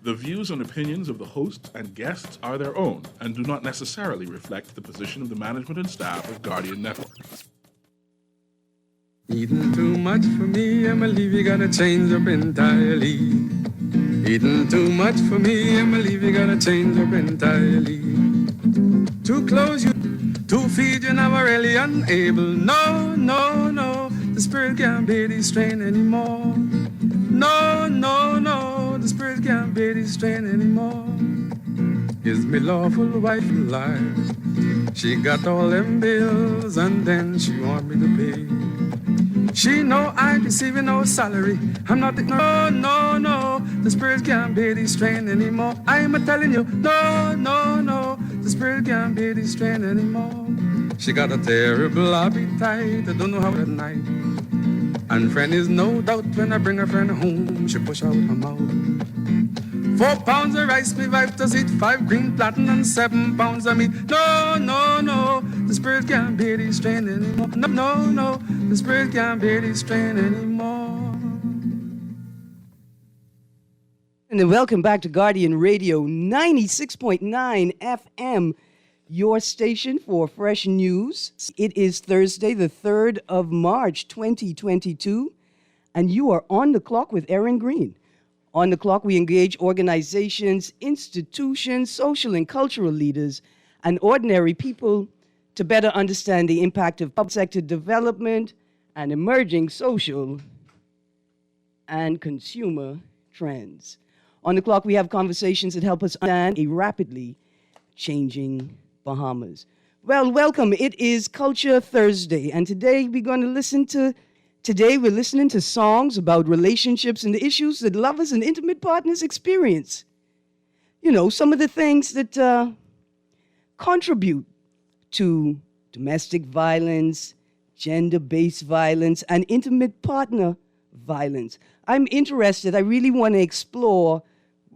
The views and opinions of the hosts and guests are their own and do not necessarily reflect the position of the management and staff of Guardian Network. Eating too much for me, I believe you gotta change up entirely. Eating too much for me, I believe you gotta change up entirely. Too close, to feed you never really unable. No, no, no, the spirit can't bear the strain anymore. No, no, no, the spirit can't bear the strain anymore. Is me lawful wife alive? She got all them bills and then she want me to pay. She know I ain't receiving no salary. I'm not the, no, no, no, the spirit can't bear the strain anymore. I'm a-telling you, no, no, no, the spirit can't bear the strain anymore. She got a terrible appetite, I don't know how at night. And friend is no doubt when I bring a friend home, she push out her mouth. 4 pounds of rice, me wife does eat 5 green platten and 7 pounds of meat. No, no, no, the spirit can't bear the strain anymore. No, no, no, the spirit can't bear the strain anymore. And welcome back to Guardian Radio 96.9 FM, your station for fresh news. It is Thursday, the 3rd of March, 2022, and you are on the clock with Erin Greene. On the clock, we engage organizations, institutions, social and cultural leaders, and ordinary people to better understand the impact of public sector development and emerging social and consumer trends. On the clock, we have conversations that help us understand a rapidly changing Bahamas. Well, welcome. It is Culture Thursday, and today we're listening to songs about relationships and the issues that lovers and intimate partners experience. You know, some of the things that contribute to domestic violence, gender-based violence, and intimate partner violence. I'm interested. I really want to explore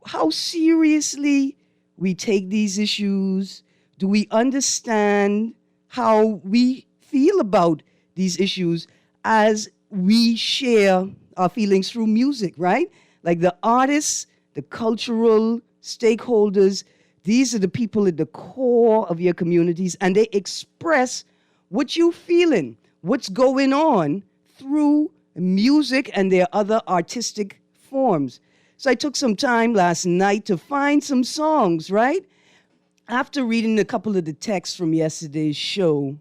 how seriously we take these issues. Do we understand how we feel about these issues as we share our feelings through music, right? Like the artists, the cultural stakeholders, these are the people at the core of your communities, and they express what you're feeling, what's going on through music and their other artistic forms. So I took some time last night to find some songs, right? After reading a couple of the texts from yesterday's show,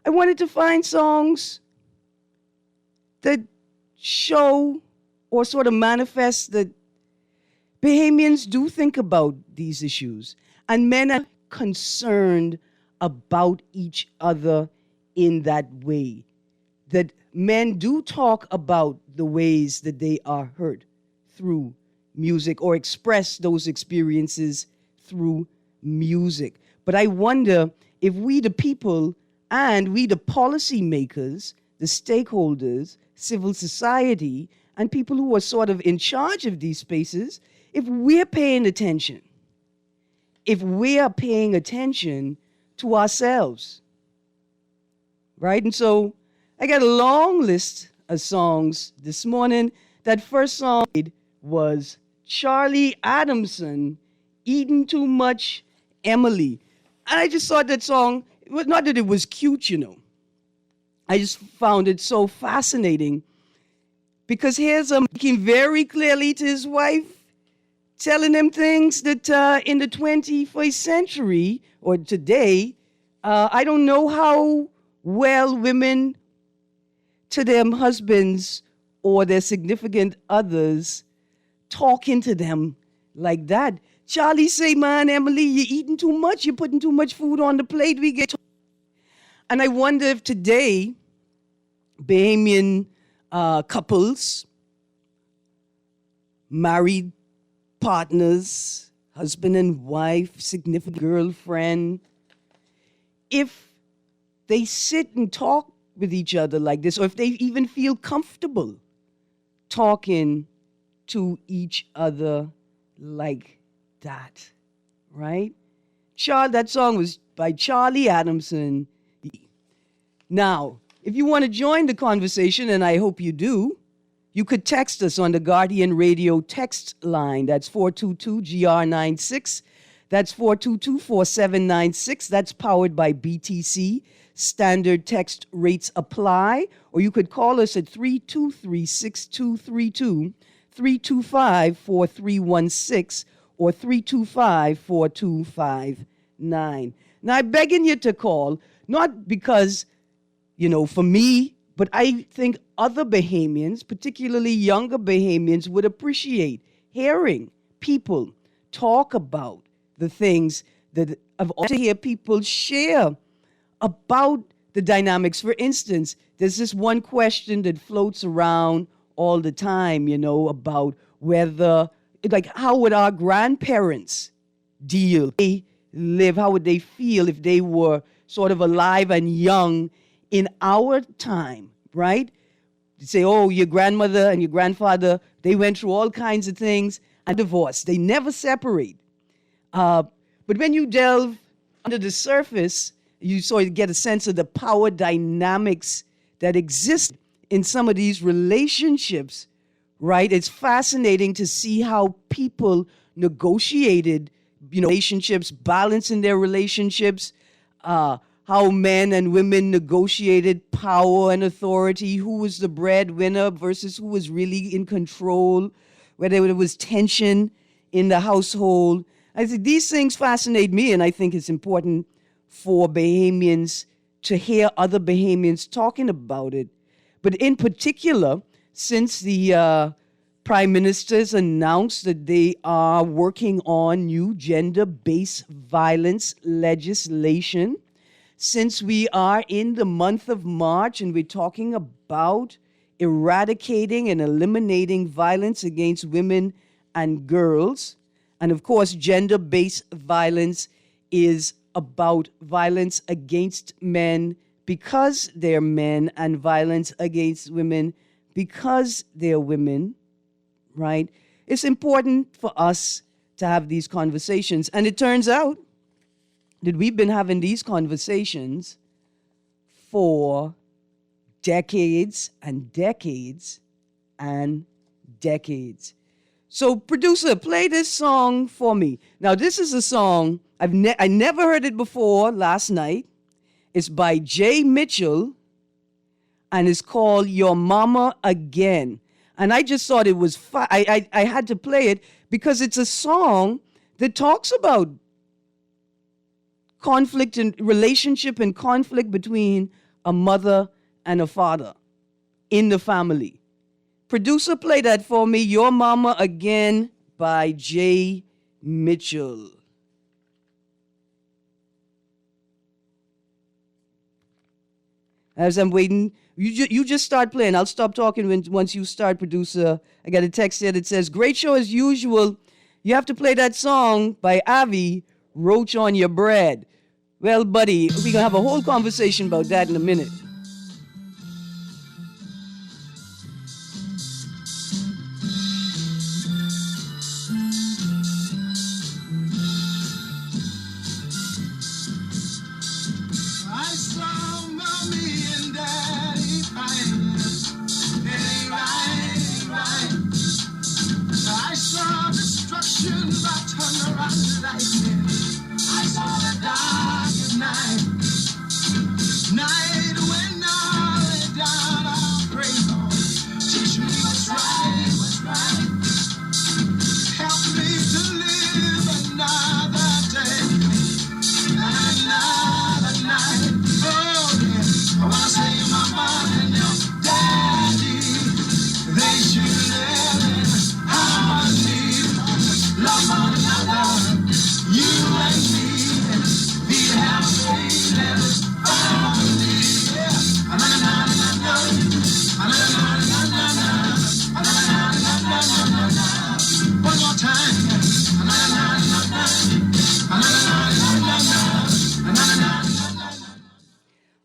I wanted to find songs that show or sort of manifest that Bahamians do think about these issues, and men are concerned about each other in that way, that men do talk about the ways that they are hurt through music or express those experiences through music. But I wonder if we, the people, and we, the policymakers, the stakeholders, civil society, and people who are sort of in charge of these spaces, if we're paying attention, if we are paying attention to ourselves, right? And so I got a long list of songs this morning. That first song was Charlie Adamson, Eating Too Much, Emily. And I just thought that song, not that it was cute, you know. I just found it so fascinating because here's him speaking very clearly to his wife, telling him things that in the 21st century or today, I don't know how well women to their husbands or their significant others talking to them like that. Charlie say, man, Emily, you're eating too much. You're putting too much food on the plate. We get. And I wonder if today, Bahamian couples, married partners, husband and wife, significant girlfriend, if they sit and talk with each other like this, or if they even feel comfortable talking to each other like that, right? That song was by Charlie Adamson. Now, if you want to join the conversation, and I hope you do, You could text us on the Guardian Radio text line. That's 422-GR96. That's 422-4796. That's powered by BTC. Standard text rates apply. Or you could call us at 323-6232, 325-4316, or 325-4259. Now, I'm begging you to call, not because, for me, but I think other Bahamians, particularly younger Bahamians, would appreciate hearing people talk about the things that I've also hear people share about the dynamics. For instance, there's this one question that floats around all the time, about whether, how would our grandparents deal? They live, how would they feel if they were sort of alive and young in our time, right? You say, oh, your grandmother and your grandfather, they went through all kinds of things and divorced. They never separate. But when you delve under the surface, you sort of get a sense of the power dynamics that exist in some of these relationships, right? It's fascinating to see how people negotiated, relationships, balancing their relationships, how men and women negotiated power and authority, who was the breadwinner versus who was really in control, whether there was tension in the household. I think these things fascinate me, and I think it's important for Bahamians to hear other Bahamians talking about it. But in particular, since the Prime Minister's announced that they are working on new gender-based violence legislation, since we are in the month of March and we're talking about eradicating and eliminating violence against women and girls, and of course, gender-based violence is about violence against men because they're men and violence against women because they're women, right? It's important for us to have these conversations. And it turns out that we've been having these conversations for decades and decades and decades. So, producer, play this song for me. Now, this is a song, I never heard it before last night. It's by Jay Mitchell, and it's called Your Mama Again. And I just thought it was I had to play it because it's a song that talks about conflict and relationship and conflict between a mother and a father in the family. Producer, play that for me. Your Mama Again by Jay Mitchell. As I'm waiting, you just start playing. I'll stop talking once you start, producer. I got a text here that says, great show as usual. You have to play that song by Avi, Roach on Your Bread. Well, buddy, we're going to have a whole conversation about that in a minute.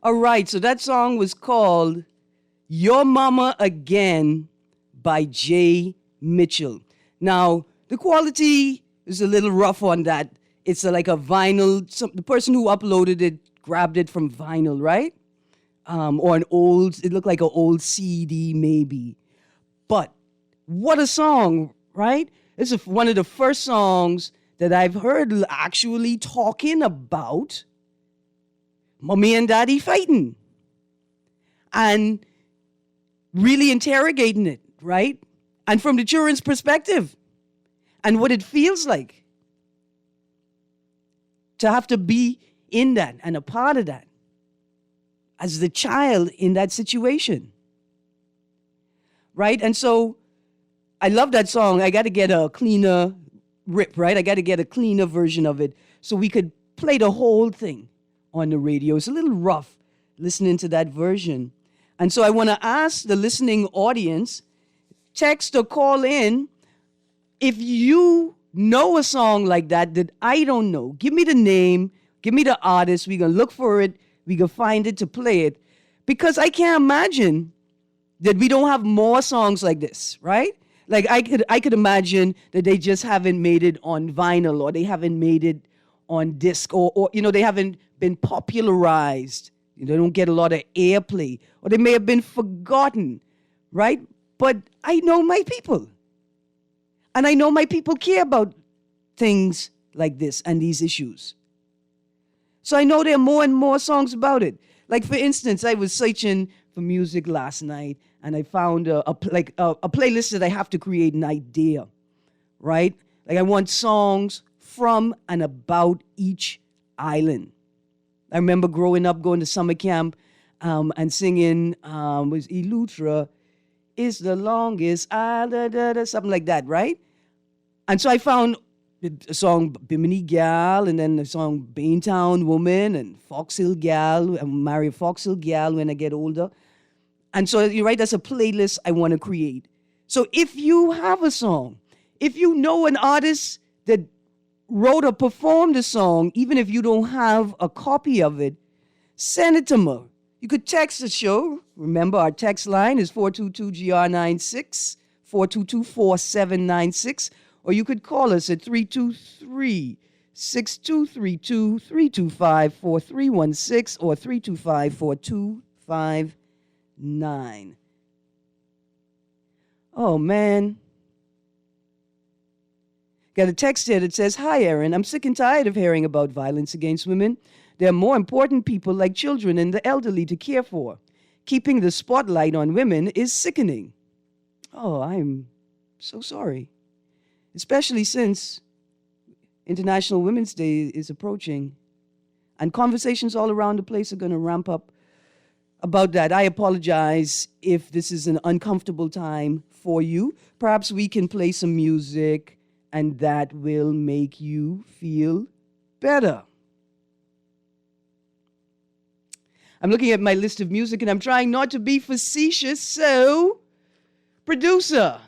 All right, so that song was called Your Mama Again by Jay Mitchell. Now, the quality is a little rough on that. It's like a vinyl. The person who uploaded it grabbed it from vinyl, right? Or it looked like an old CD maybe. But what a song, right? This is one of the first songs that I've heard actually talking about mommy and daddy fighting and really interrogating it, right? And from the children's perspective and what it feels like to have to be in that and a part of that as the child in that situation, right? And so I love that song. I got to get a cleaner rip, right? I got to get a cleaner version of it so we could play the whole thing on the radio. It's a little rough listening to that version. And so I want to ask the listening audience, text or call in, if you know a song like that that I don't know, give me the name, give me the artist. We're going to look for it. We can find it to play it. Because I can't imagine that we don't have more songs like this, right? Like I could imagine that they just haven't made it on vinyl or they haven't made it on disc or they haven't been popularized. They don't get a lot of airplay or they may have been forgotten, right? But I know my people. And I know my people care about things like this and these issues. So I know there are more and more songs about it. Like, for instance, I was searching for music last night, and I found a playlist that I have to create an idea, right? Like, I want songs from and about each island. I remember growing up, going to summer camp and singing, was Eleuthera is the longest island, something like that, right? And so I found a song Bimini Gal, and then the song Baintown Woman, and Foxhill Gal. I'm marry a Foxhill Gal when I get older. And so you're right, that's a playlist I want to create. So if you have a song, if you know an artist that wrote or performed a song, even if you don't have a copy of it, send it to me. You could text the show. Remember, our text line is 422-GR96, 422-4796. Or you could call us at 323-6232, 325-4316, or 325-4259. Oh, man. Got a text here that says, "Hi, Erin. I'm sick and tired of hearing about violence against women. There are more important people like children and the elderly to care for. Keeping the spotlight on women is sickening." Oh, I'm so sorry. Especially since International Women's Day is approaching. And conversations all around the place are going to ramp up about that. I apologize if this is an uncomfortable time for you. Perhaps we can play some music and that will make you feel better. I'm looking at my list of music and I'm trying not to be facetious, so producer,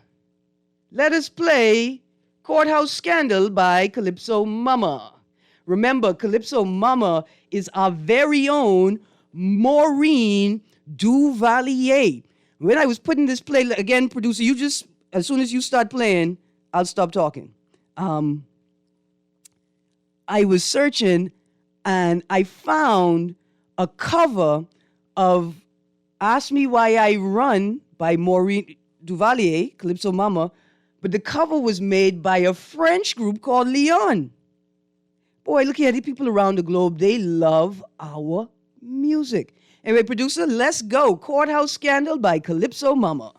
let us play Courthouse Scandal by Calypso Mama. Remember, Calypso Mama is our very own Maureen Duvalier. When I was putting this play, again, producer, you just, as soon as you start playing, I'll stop talking. I was searching and I found a cover of Ask Me Why I Run by Maureen Duvalier, Calypso Mama, but the cover was made by a French group called Leon. Boy, looking at the people around the globe, they love our music. Anyway, producer, let's go. Courthouse Scandal by Calypso Mama.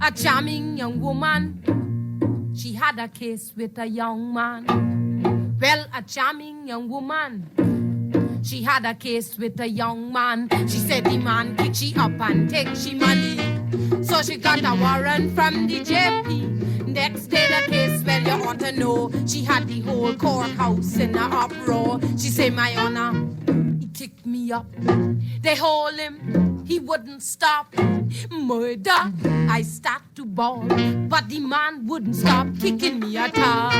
A charming young woman, she had a case with a young man. Well, a charming young woman, she had a case with a young man. She said the man kick she up and take she money. So she got a warrant from the JP. Next day the case, well, you ought to know, she had the whole courthouse in a uproar. She say, my honor, he kicked me up. They hold him, he wouldn't stop. Murder, I start to bawl, but the man wouldn't stop kicking me at all.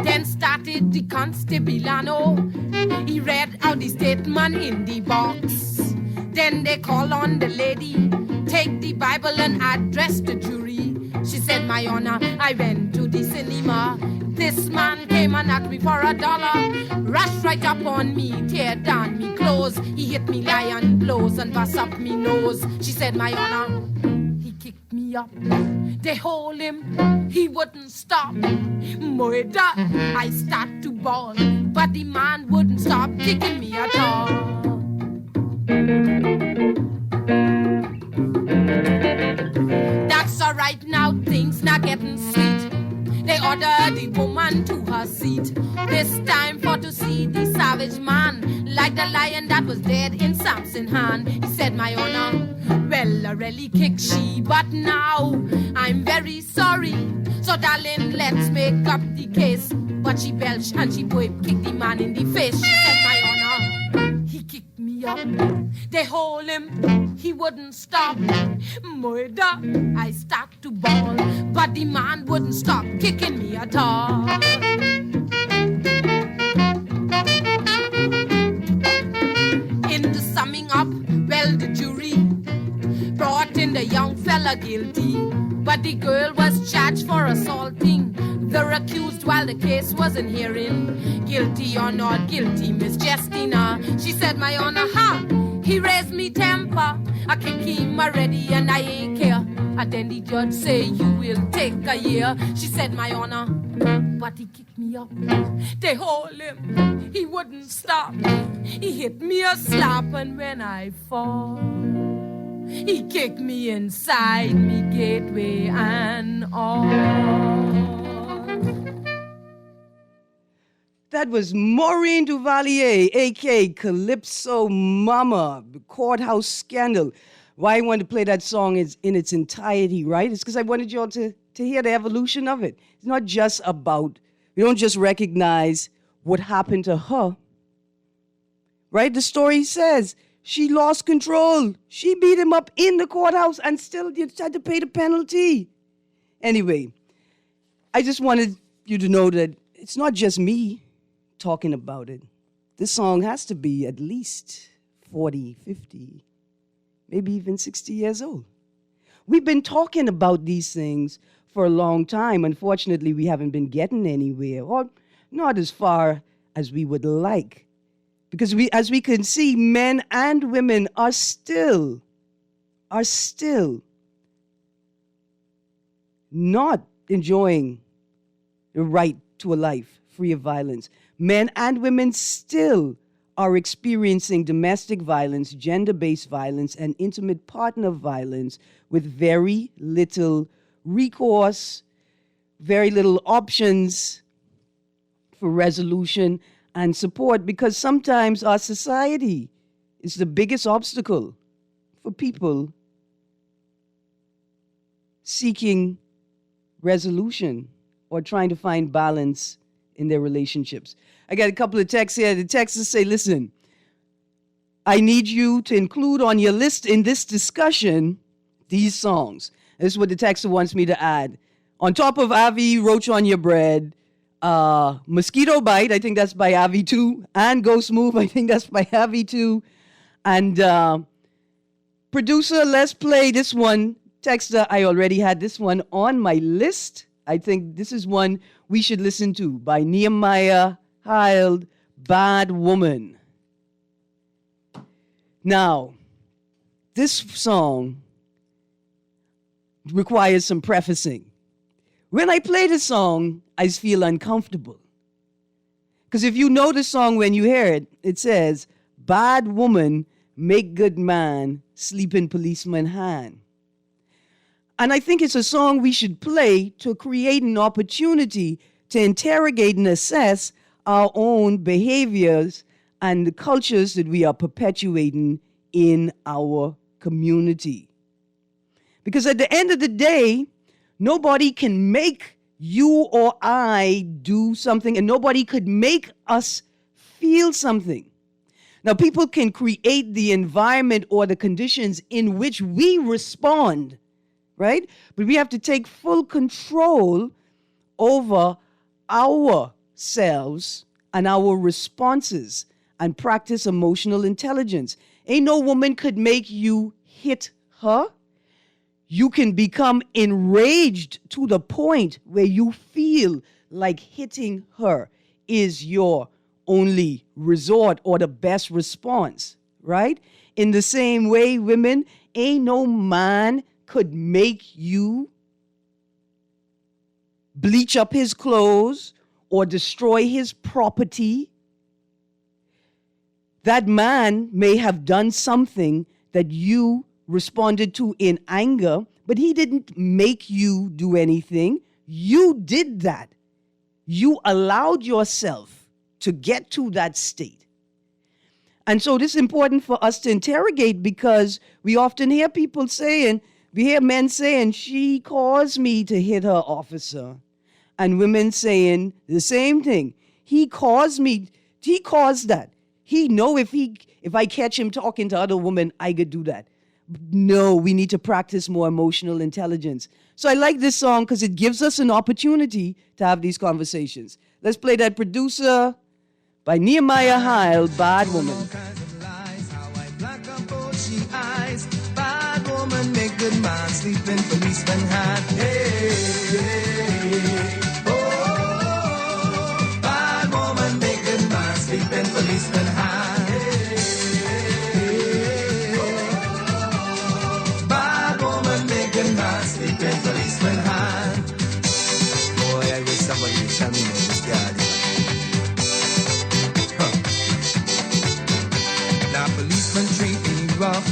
Then started the constabilano. He read out the statement in the box. Then they call on the lady, take the Bible and address the jury. She said, my honor, I went to the cinema. This man came and asked me for $1. Rushed right up on me, tear down me clothes. He hit me lion blows and bust up me nose. She said, my honor, he kicked me up. They hold him, he wouldn't stop. Murder, I start to bawl, but the man wouldn't stop kicking me at all. That's alright now, things not getting sweet. They ordered the woman to her seat. This time for to see the savage man, like the lion that was dead in Samson's hand. He said, my honor, well, I really kicked she, but now I'm very sorry. So darling, let's make up the case. But she belched and she kicked the man in the face. She said, my honor, he kicked me up. They hold him, he wouldn't stop. Murder, I start to bawl, but the man wouldn't stop kicking me at all. In the summing up, well, the jury brought in the young fella guilty, but the girl was charged for assaulting the accused while the case was in hearing. Guilty or not guilty, Miss Justina. She said, my honor, he raised me temper. I kick him already and I ain't care. And then the judge say, you will take a year. She said, my honor, but he kicked me up. They hold him, he wouldn't stop. He hit me a slap and when I fall, he kicked me inside me gateway and all. That was Maureen Duvalier, a.k.a. Calypso Mama, the courthouse scandal. Why I wanted to play that song is in its entirety, right? It's because I wanted you all to hear the evolution of it. It's not just about, we don't just recognize what happened to her, right? The story says she lost control. She beat him up in the courthouse and still had to pay the penalty. Anyway, I just wanted you to know that it's not just me talking about it. This song has to be at least 40, 50, maybe even 60 years old. We've been talking about these things for a long time. Unfortunately, we haven't been getting anywhere, or not as far as we would like. Because as we can see, men and women are still not enjoying the right to a life free of violence. Men and women still are experiencing domestic violence, gender-based violence, and intimate partner violence with very little recourse, very little options for resolution and support, because sometimes our society is the biggest obstacle for people seeking resolution or trying to find balance in their relationships. I got a couple of texts here. The texts say, listen, I need you to include on your list in this discussion these songs. This is what the texter wants me to add. On top of Avi, Roach on Your Bread, Mosquito Bite, I think that's by Avi too, and Ghost Move, I think that's by Avi too. And producer, let's play this one. Texter, I already had this one on my list. I think this is one we should listen to by Nehemiah Hild, Bad Woman. Now, this song requires some prefacing. When I play the song, I feel uncomfortable. Because if you know the song when you hear it, it says, bad woman, make good man, sleep in policeman hand. And I think it's a song we should play to create an opportunity to interrogate and assess our own behaviors and the cultures that we are perpetuating in our community. Because at the end of the day, nobody can make you or I do something, and nobody could make us feel something. Now, people can create the environment or the conditions in which we respond, right? But we have to take full control over ourselves and our responses and practice emotional intelligence. Ain't no woman could make you hit her. You can become enraged to the point where you feel like hitting her is your only resort or the best response, right? In the same way, women, ain't no man could make you bleach up his clothes or destroy his property. That man may have done something that you responded to in anger, but he didn't make you do anything. You did that. You allowed yourself to get to that state. And so this is important for us to interrogate, because we often hear people saying, we hear men saying, she caused me to hit her, officer. And women saying the same thing. He caused that. He know if I catch him talking to other women, I could do that. No, we need to practice more emotional intelligence. So I like this song because it gives us an opportunity to have these conversations. Let's play that Producer by Nehemiah Heil, Bad Woman. Bad woman make good man sleeping policeman hat. Hey, oh, bad woman make good man sleeping policeman hat. Hey, oh, bad woman make good man sleeping policeman hat. Boy, I wish somebody would tell me this guy. Now policeman treat me rough,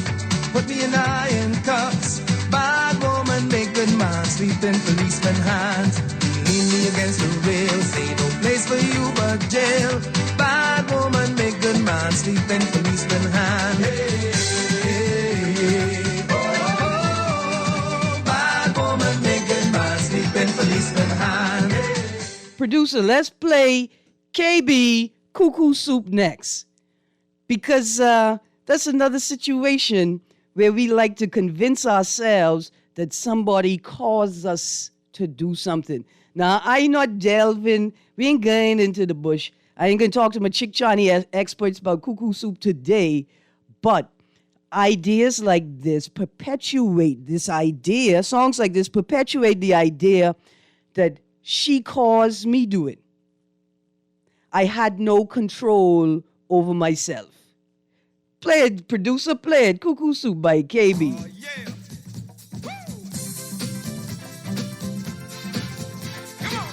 put me in iron cuffs. Bad woman make good man sleep in policeman hands. Lean me against the rail, say no place for you but jail. Bad woman make good man sleep in policeman hands. Hey, hey, hey. Oh, bad woman make good man sleep in policeman hands. Hey. Producer, let's play KB Cuckoo Soup next. Because that's another situation where we like to convince ourselves that somebody caused us to do something. Now, I ain't not delving, we ain't going into the bush. I ain't going to talk to my Chick Johnny experts about cuckoo soup today, but ideas like this perpetuate this idea, songs like this perpetuate the idea that she caused me do it. I had no control over myself. Play it, producer, play it. Cuckoo Soup by KB. Oh, yeah. Woo. Come on.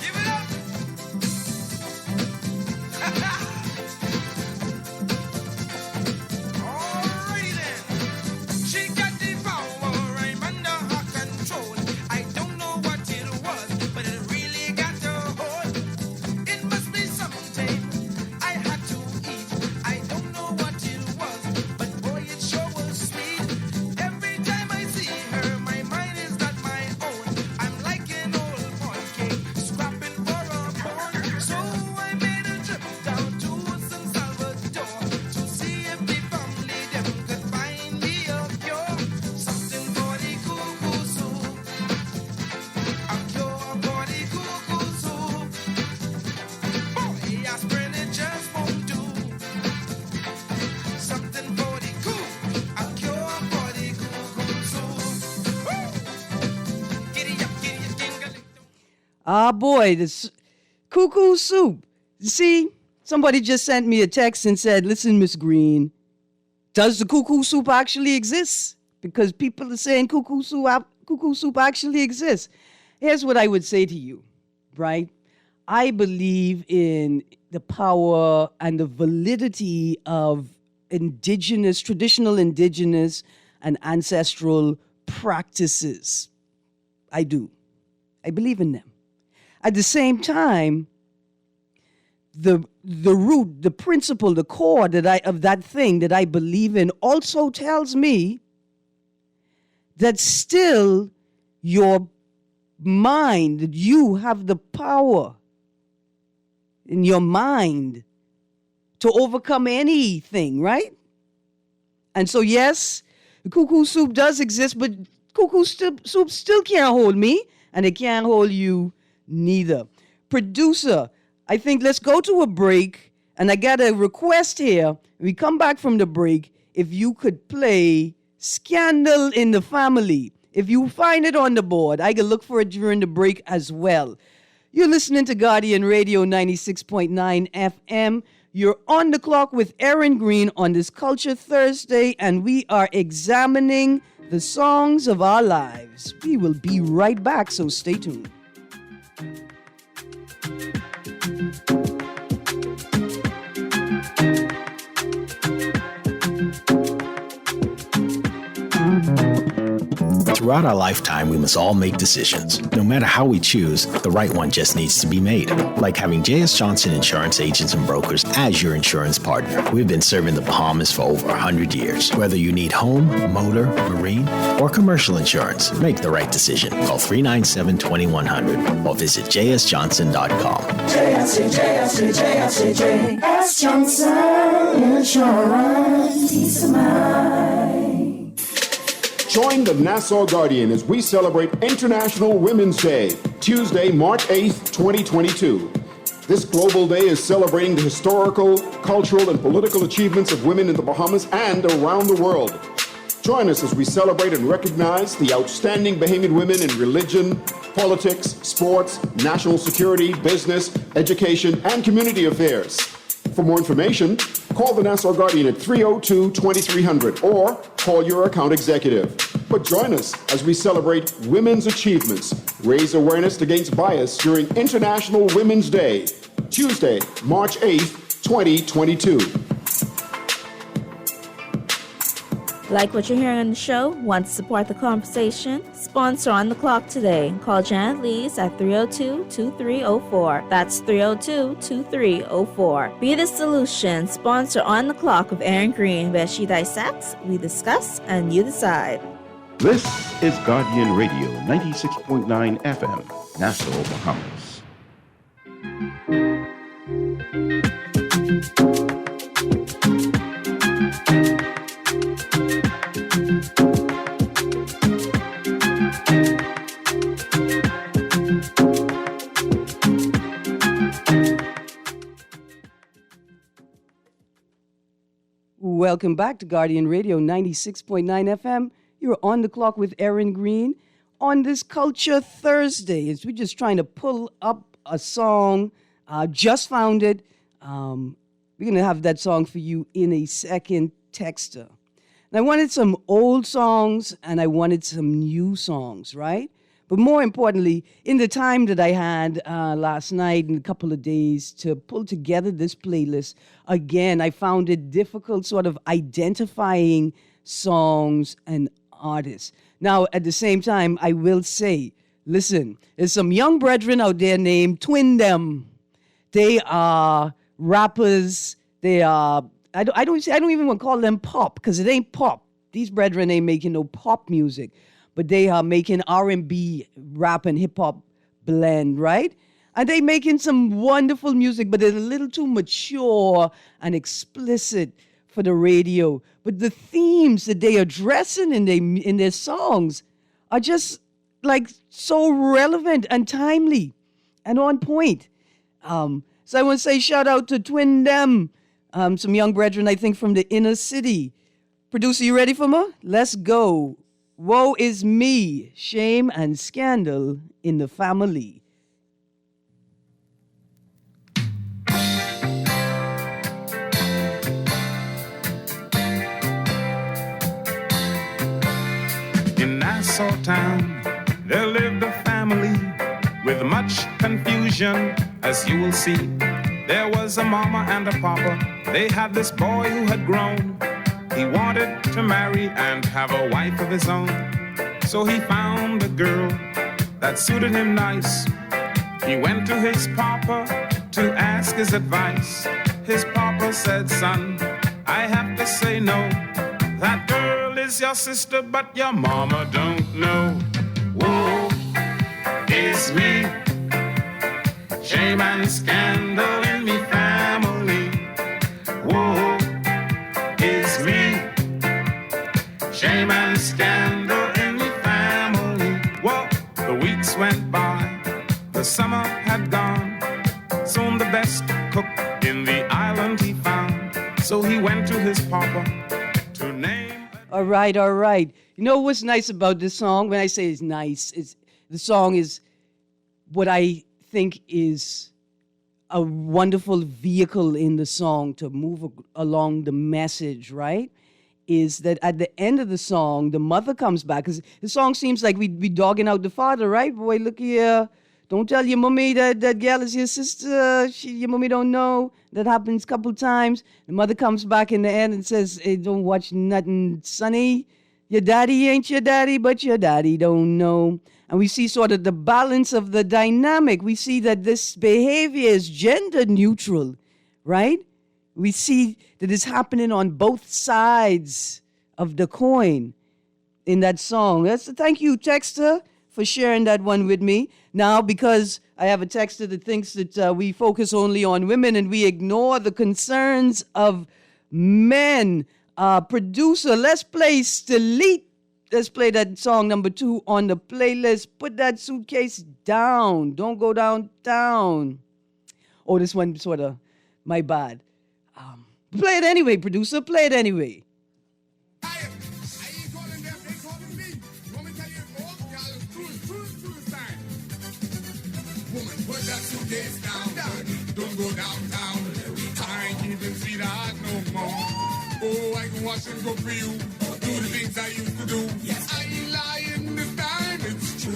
Give it up. Alrighty then. She got the power, I'm under her control. I don't know what it was, but it really got the hold. It must be something I had to eat. I don't know what it was, but boy, it sure was sweet. Every time I see her, my mind is not my own. I'm like an old pancake, scrapping for a bone. So I made a trip down to San Salvador to see if the family them could find me a cure. Something for the cuckoo soup, a cure for the cuckoo soup. Boy, aspirin it just won't do. Something for the cool, a cure for the cuckoo soup. Woo! Giddy up, jingle. Ah, boy, this Cuckoo Soup. See, somebody just sent me a text and said, listen, Miss Greene, does the cuckoo soup actually exist? Because people are saying cuckoo soup actually exists. Here's what I would say to you, right? I believe in the power and the validity of traditional indigenous and ancestral practices. I do. I believe in them. At the same time, the root, the principle, the core of that thing that I believe in also tells me that still your mind, that you have the power in your mind to overcome anything, right? And so, yes, the cuckoo soup does exist, but cuckoo soup still can't hold me, and it can't hold you neither. Producer, I think let's go to a break. And I got a request here. We come back from the break. If you could play Scandal in the Family. If you find it on the board, I can look for it during the break as well. You're listening to Guardian Radio 96.9 FM. You're on the clock with Erin Greene on this Culture Thursday, and we are examining the songs of our lives. We will be right back, so stay tuned. Throughout our lifetime, we must all make decisions. No matter how we choose, the right one just needs to be made. Like having J.S. Johnson Insurance Agents and Brokers as your insurance partner. We've been serving the Bahamas for over 100 years. Whether you need home, motor, marine, or commercial insurance, make the right decision. Call 397-2100 or visit jsjohnson.com. J.S. Johnson Insurance. Peace of mind. Join the Nassau Guardian as we celebrate International Women's Day, Tuesday, March 8th, 2022. This global day is celebrating the historical, cultural, and political achievements of women in the Bahamas and around the world. Join us as we celebrate and recognize the outstanding Bahamian women in religion, politics, sports, national security, business, education, and community affairs. For more information, call the Nassau Guardian at 302-2300 or call your account executive. But join us as we celebrate women's achievements, raise awareness against bias during International Women's Day, Tuesday, March 8th, 2022. Like what you're hearing on the show? Want to support the conversation? Sponsor On the Clock today. Call Janet Lees at 302-2304. That's 302-2304. Be the solution. Sponsor On the Clock with Erin Greene, where she dissects, we discuss, and you decide. This is Guardian Radio 96.9 FM, Nassau, Bahamas. Welcome back to Guardian Radio 96.9 FM. You're on the clock with Erin Greene on this Culture Thursday. As we're just trying to pull up a song. Just found it. We're going to have that song for you in a second. Texter. And I wanted some old songs and I wanted some new songs, right? But more importantly, in the time that I had last night and a couple of days to pull together this playlist, again, I found it difficult sort of identifying songs and artists. Now, at the same time, I will say, listen, there's some young brethren out there named Twin Them. They are rappers. They are, I don't even want to call them pop because it ain't pop. These brethren ain't making no pop music. But they are making R&B, rap, and hip-hop blend, right? And they making some wonderful music, but it's a little too mature and explicit for the radio. But the themes that they are addressing in their songs are just, like, so relevant and timely and on point. So I want to say shout out to Twin Dem, some young brethren, I think, from the inner city. Producer, you ready for me? Let's go. Woe is me, shame and scandal in the family. In Nassau town, there lived a family with much confusion, as you will see. There was a mama and a papa. They had this boy who had grown. He wanted to marry and have a wife of his own. So he found a girl that suited him nice. He went to his papa to ask his advice. His papa said, son, I have to say no. That girl is your sister, but your mama don't know. Woe is me, shame and scandal in me family. Woe is me, shame and scandal in me family. Well, the weeks went by, the summer harbor to name. All right, all right. You know what's nice about this song? When I say it's nice, the song is what I think is a wonderful vehicle in the song to move along the message, right? Is that at the end of the song, the mother comes back. Because the song seems like we dogging out the father, right? Boy, look here. Don't tell your mommy that girl is your sister. Your mommy don't know. That happens a couple times. The mother comes back in the end and says, hey, don't watch nothing, sonny. Your daddy ain't your daddy, but your daddy don't know. And we see sort of the balance of the dynamic. We see that this behavior is gender neutral, right? We see that it's happening on both sides of the coin in that song. Thank you, Texter, for sharing that one with me. Now, because I have a texter that thinks that we focus only on women and we ignore the concerns of men. Producer, let's play Delete. Let's play that song number 2 on the playlist. Put that suitcase down. Don't go downtown. Oh, this one sort of, my bad. Play it anyway, producer. Play it anyway. I ain't calling them, they calling me. You want me to tell you all? Y'all cruise time. Woman, put that suitcase down. Don't go downtown. I ain't even see that no more. Oh, I can wash and go for you. Do the things I used to do. Yes. I ain't lying this time, it's true.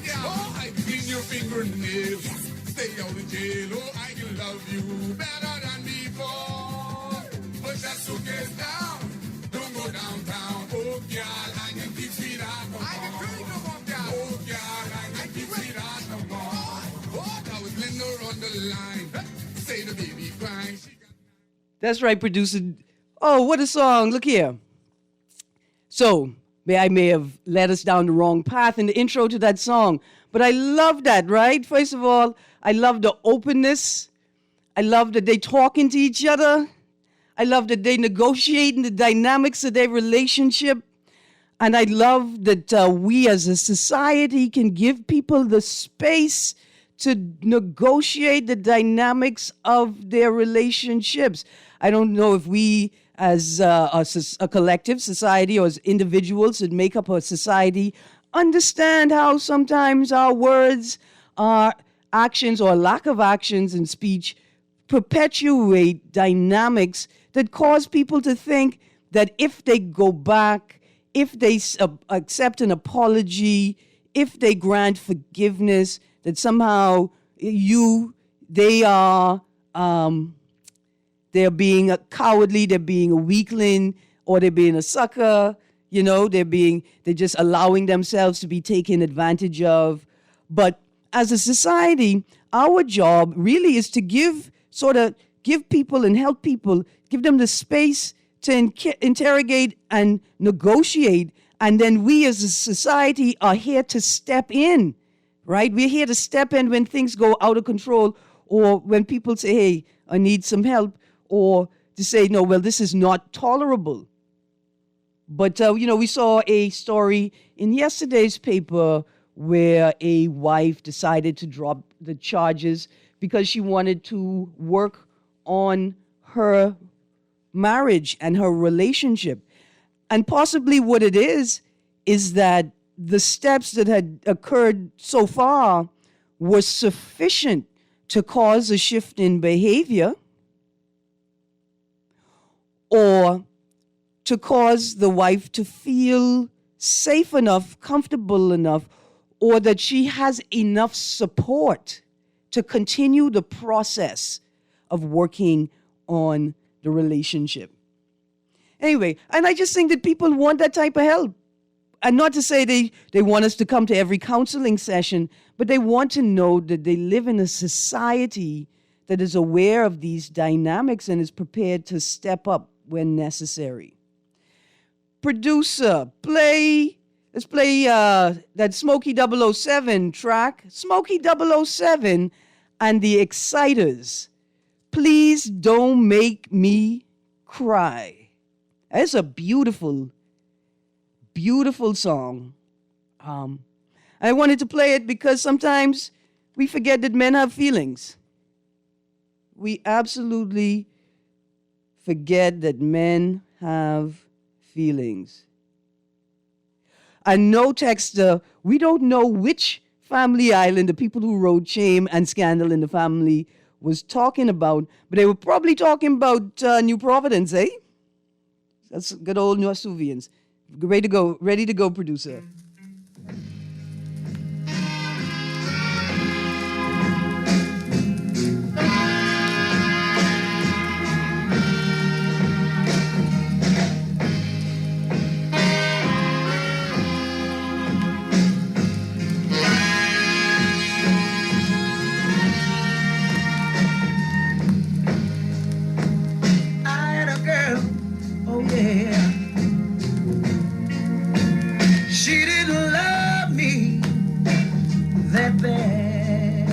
Yeah. Oh, I can clean your fingernails. Yes. Stay out of jail. Oh, I can love you better than before. Put that suitcase down. Don't go downtown. Oh, girl, I can keep sweet out no more. I can clean no more, girl. Oh, girl, I can keep sweet out no more. Oh, now it's Linda on the line. Say the baby crying. That's right, producer. Oh, what a song. Look here. So, I may have led us down the wrong path in the intro to that song, but I love that, right? First of all, I love the openness. I love that they talking to each other. I love that they negotiating the dynamics of their relationship. And I love that we as a society can give people the space to negotiate the dynamics of their relationships. I don't know if we as a collective society or as individuals that make up a society understand how sometimes our words, our actions or lack of actions in speech perpetuate dynamics that cause people to think that if they go back, if they accept an apology, if they grant forgiveness, that somehow they are they're being a cowardly, they're being a weakling, or they're being a sucker, they're just allowing themselves to be taken advantage of. But as a society, our job really is to give people and help people, give them the space to interrogate and negotiate. And then we as a society are here to step in, right? We're here to step in when things go out of control or when people say, hey, I need some help, or to say, no, well, this is not tolerable. But, we saw a story in yesterday's paper where a wife decided to drop the charges because she wanted to work on her marriage and her relationship. And possibly what it is that the steps that had occurred so far were sufficient to cause a shift in behavior or to cause the wife to feel safe enough, comfortable enough, or that she has enough support to continue the process of working on the relationship. Anyway, and I just think that people want that type of help. And not to say they want us to come to every counseling session, but they want to know that they live in a society that is aware of these dynamics and is prepared to step up when necessary. Producer, let's play that Smokey 007 track. Smokey 007 and the Exciters. Please Don't Make Me Cry. It's a beautiful, beautiful song. I wanted to play it because sometimes we forget that men have feelings. We absolutely forget that men have feelings. And no texter, we don't know which family island the people who wrote Shame and Scandal in the Family was talking about, but they were probably talking about New Providence, eh? That's good old New Suvians. Ready to go, producer. She didn't love me that bad,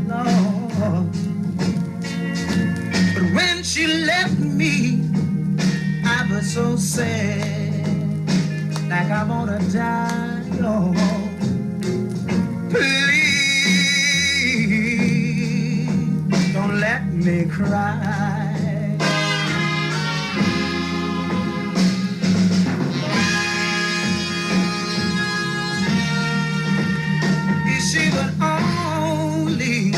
no. But when she left me, I was so sad, like I'm gonna die, oh. Please, don't let me cry. She would only.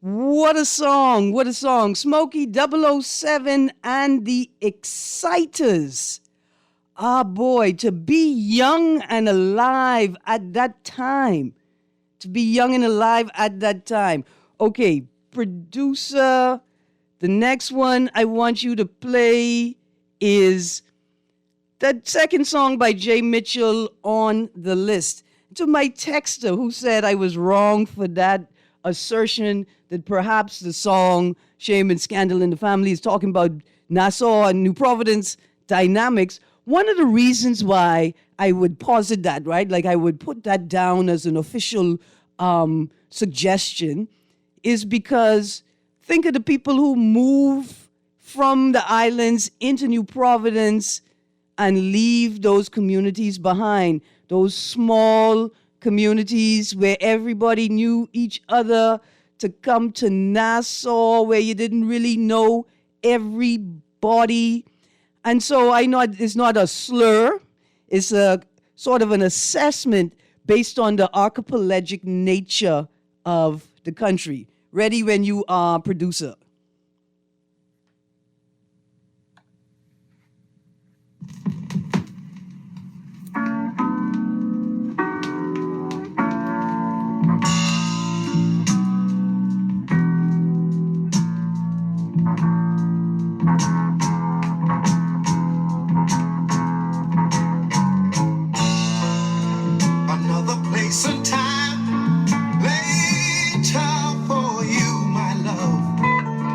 What a song. What a song. Smokey 007 and the Exciters. Ah, boy, to be young and alive at that time. To be young and alive at that time. Okay, producer, the next one I want you to play is that second song by Jay Mitchell on the list. To my texter who said I was wrong for that assertion that perhaps the song Shame and Scandal in the Family is talking about Nassau and New Providence dynamics, one of the reasons why I would posit that, right, like I would put that down as an official suggestion, is because think of the people who move from the islands into New Providence and leave those communities behind, those small communities where everybody knew each other, to come to Nassau where you didn't really know everybody. And so I know it's not a slur, it's a sort of an assessment based on the archipelagic nature of the country. Ready when you are, producer. Another place and time later for you, my love.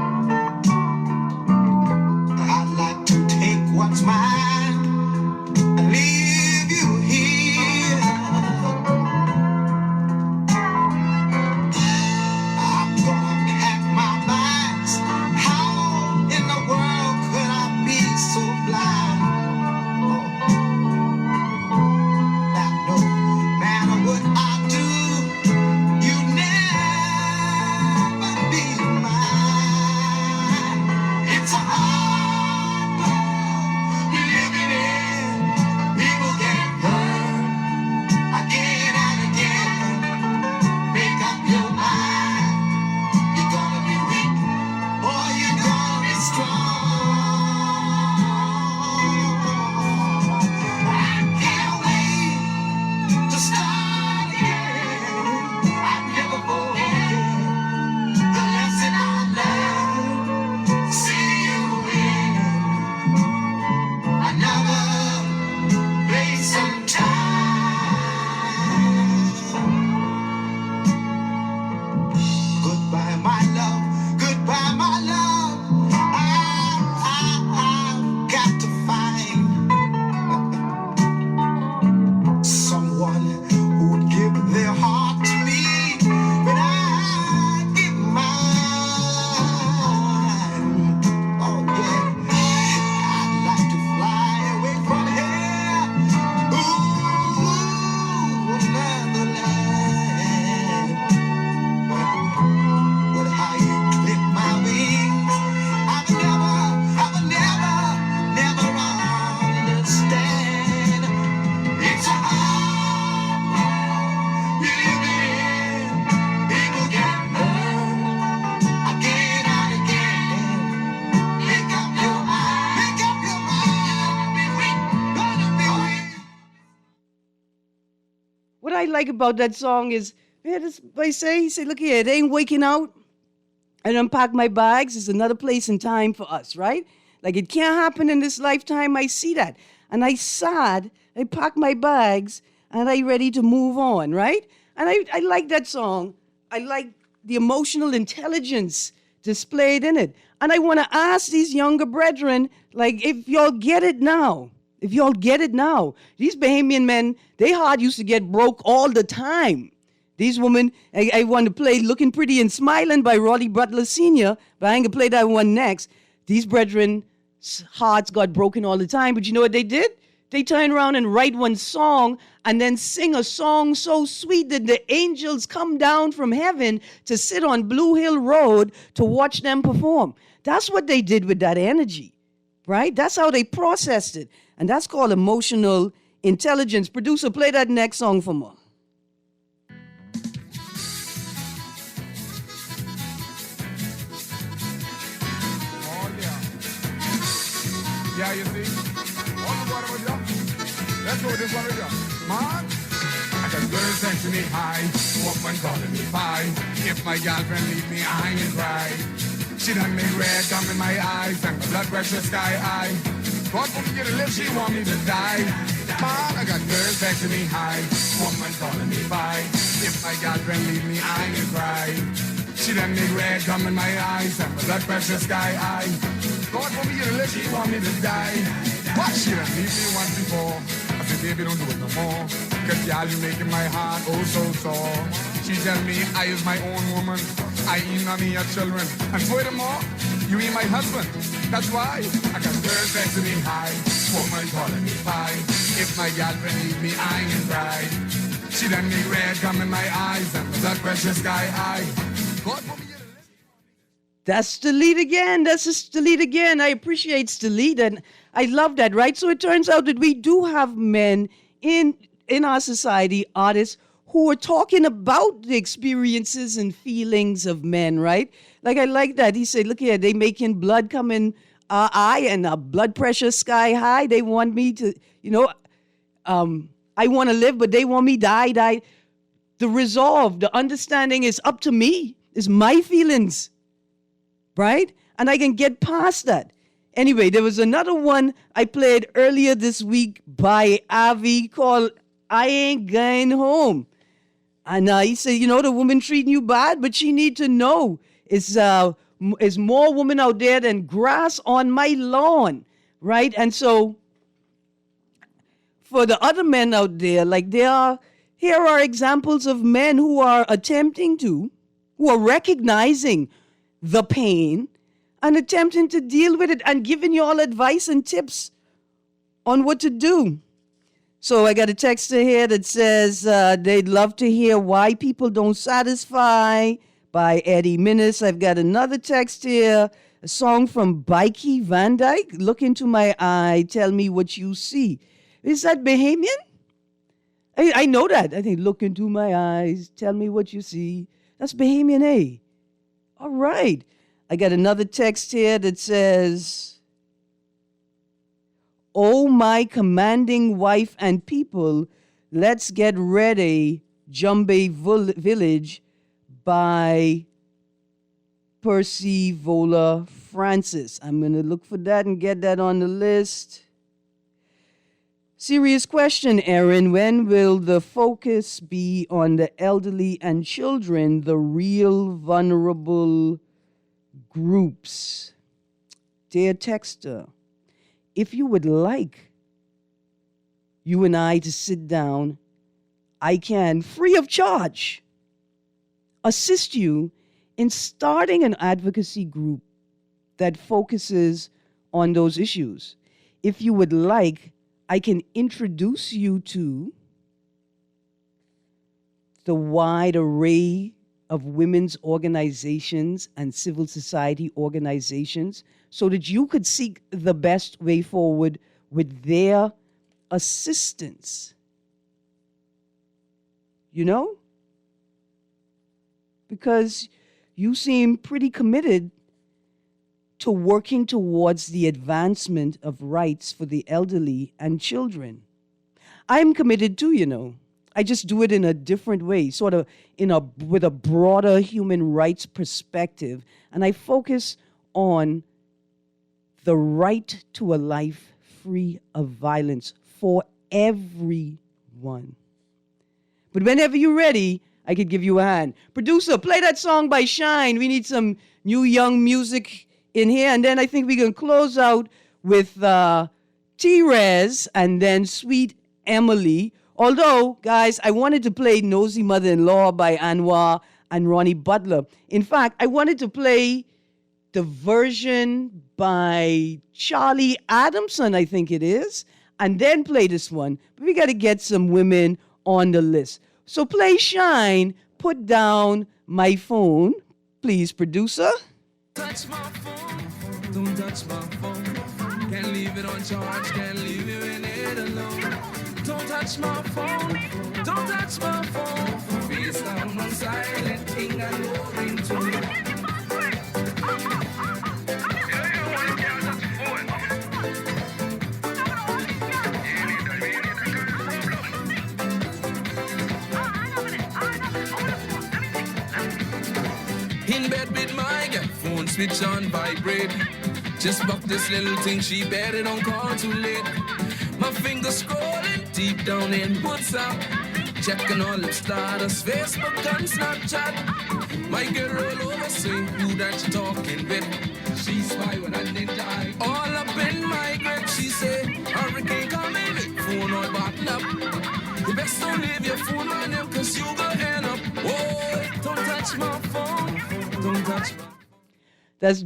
like about that song is, yeah, this boy say, he said, look here, it ain't waking out and unpack my bags. It's another place and time for us, right? Like it can't happen in this lifetime. I see that. And I sad, I pack my bags and I ready to move on, right? And I like that song. I like the emotional intelligence displayed in it. And I want to ask these younger brethren, like, if y'all get it now, these Bahamian men, they heart used to get broke all the time. These women, I want to play Looking Pretty and Smiling by Roddy Butler Sr., but I ain't going to play that one next. These brethren, hearts got broken all the time, but you know what they did? They turn around and write one song and then sing a song so sweet that the angels come down from heaven to sit on Blue Hill Road to watch them perform. That's what they did with that energy, right? That's how they processed it. And that's called emotional intelligence. Producer, play that next song for me. Oh, yeah. Yeah, you see? Let's go with this one with you. Man, I got girls texting me high, woman calling me pie. If my girlfriend leave me, I ain't cry. She done make red gum in my eyes and my blood pressure sky high. God for me get a lift, she want me to die. Man, I got girls texting me high, woman calling me pie. If my girlfriend leave me, I ain't cry. She done make red gum in my eyes and my blood pressure sky high. God for me get a lift, she want me to die. But she done leave me once before. I said, baby, don't do it no more. Cause y'all, you making my heart oh so sore. She tell me I is my own woman. I ain't none of your children. And furthermore, you ain't my husband. That's why I got girls texting me high, woman calling me pie. If my girlfriend leave me, I ain't cry. She done me red gum in my eyes and my blood pressure sky high. God for me. That's the lead again. That's just the lead again. I appreciate the lead, and I love that, right? So it turns out that we do have men in our society, artists, who are talking about the experiences and feelings of men, right? Like, I like that. He said, look here, they making blood come in our eye and our blood pressure sky high. They want me to, I want to live, but they want me die. The resolve, the understanding is up to me. It's my feelings. Right? And I can get past that. Anyway, there was another one I played earlier this week by Avi called I Ain't Going Home. And he said, the woman treating you bad, but she need to know is more women out there than grass on my lawn. Right? And so for the other men out there, like here are examples of men who are who are recognizing the pain and attempting to deal with it and giving you all advice and tips on what to do. So I got a texter here that says they'd love to hear Why People Don't Satisfy by Eddie Minnis. I've got another text here, a song from Bikey Van Dyke, Look Into My Eye, Tell Me What You See. Is that Bahamian? I know that. I think, look into my eyes, tell me what you see. That's Bahamian, eh? All right. I got another text here that says, oh, my commanding wife and people, let's get ready, Jumbe Village by Percy Vola Francis. I'm going to look for that and get that on the list. Serious question, Erin. When will the focus be on the elderly and children, the real vulnerable groups? Dear texter, if you would like you and I to sit down, I can, free of charge, assist you in starting an advocacy group that focuses on those issues. If you would like, I can introduce you to the wide array of women's organizations and civil society organizations so that you could seek the best way forward with their assistance. Because you seem pretty committed to working towards the advancement of rights for the elderly and children. I'm committed too, I just do it in a different way, sort of with a broader human rights perspective. And I focus on the right to a life free of violence for everyone. But whenever you're ready, I could give you a hand. Producer, play that song by Shine. We need some new young music in here. And then I think we can close out with T-Rez and then Sweet Emily. Although, guys, I wanted to play Nosy Mother-in-Law by Anwar and Ronnie Butler. In fact, I wanted to play the version by Charlie Adamson, I think it is, and then play this one. But we got to get some women on the list. So play Shine, Put Down My Phone. Please, producer. Touch my phone, don't touch my phone. Can't leave it on charge, can't leave you in it alone. Don't touch my phone, don't touch my phone. Face down on silent, king and no ringtone. In bed with my girl, phone switch on vibrate. Just buck this little thing, she better don't call too late. My fingers scrolling deep down in WhatsApp, checking all the status, Facebook and Snapchat. My girl roll over, say who that you talking with. She spy when I ninja, all up in my grip. She say, hurricane coming, phone all button up. You best don't leave your phone on him, cause you go end up. Oh, don't touch my phone, don't touch my. That's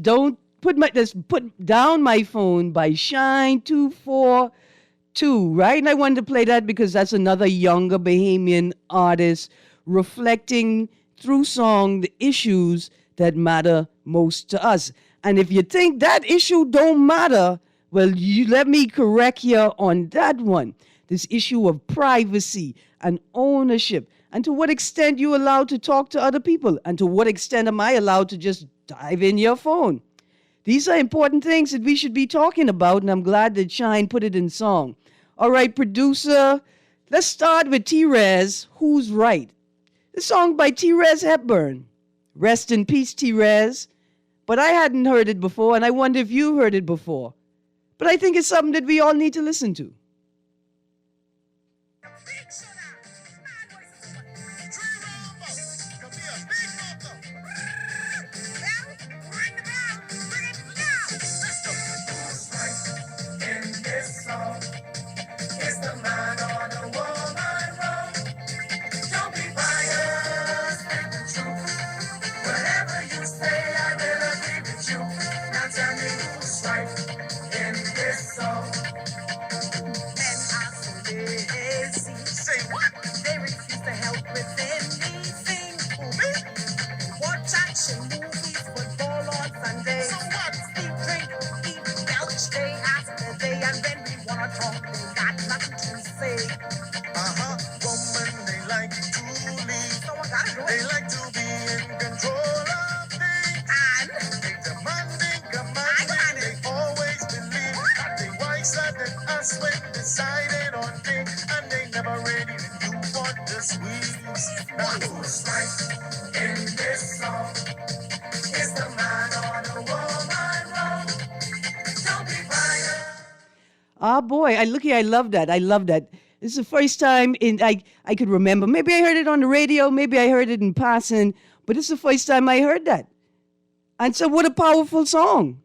Put Down My Phone by Shine 242, right? And I wanted to play that because that's another younger Bahamian artist reflecting through song the issues that matter most to us. And if you think that issue don't matter, well, you let me correct you on that one. This issue of privacy and ownership, and to what extent you allowed to talk to other people, and to what extent am I allowed to just dive in your phone. These are important things that we should be talking about, and I'm glad that Shine put it in song. All right, producer, let's start with T-Rez, Who's Right? The song by T-Rez Hepburn. Rest in peace, T-Rez. But I hadn't heard it before, and I wonder if you heard it before. But I think it's something that we all need to listen to. Ah, boy, I love that. I love that. This is the first time I could remember. Maybe I heard it on the radio. Maybe I heard it in passing. But this is the first time I heard that. And so what a powerful song.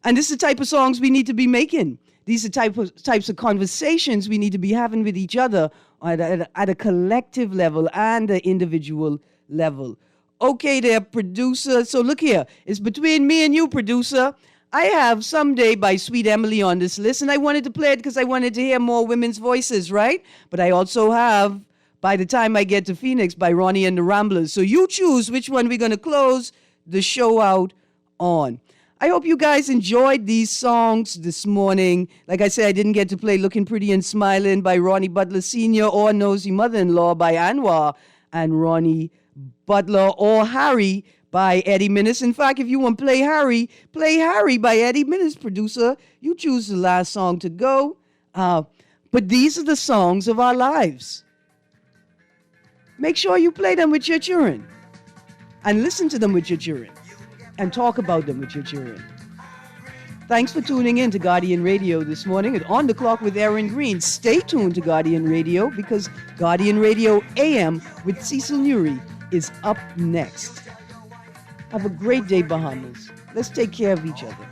And this is the type of songs we need to be making. These are types of conversations we need to be having with each other at a collective level and an individual level. Okay there, producer. So look here. It's between me and you, producer. I have Someday by Sweet Emily on this list, and I wanted to play it because I wanted to hear more women's voices, right? But I also have By the Time I Get to Phoenix by Ronnie and the Ramblers. So you choose which one we're going to close the show out on. I hope you guys enjoyed these songs this morning. Like I said, I didn't get to play Looking Pretty and Smiling by Ronnie Butler Sr. or Nosy Mother-in-Law by Anwar and Ronnie Butler, or Harry by Eddie Minnis. In fact, if you want to play Harry by Eddie Minnis, producer. You choose the last song to go. But these are the songs of our lives. Make sure you play them with your children and listen to them with your children and talk about them with your children. Thanks for tuning in to Guardian Radio this morning at On the Clock with Erin Greene. Stay tuned to Guardian Radio because Guardian Radio AM with Cecil Nuri is up next. Have a great day, Bahamas. Let's take care of each other.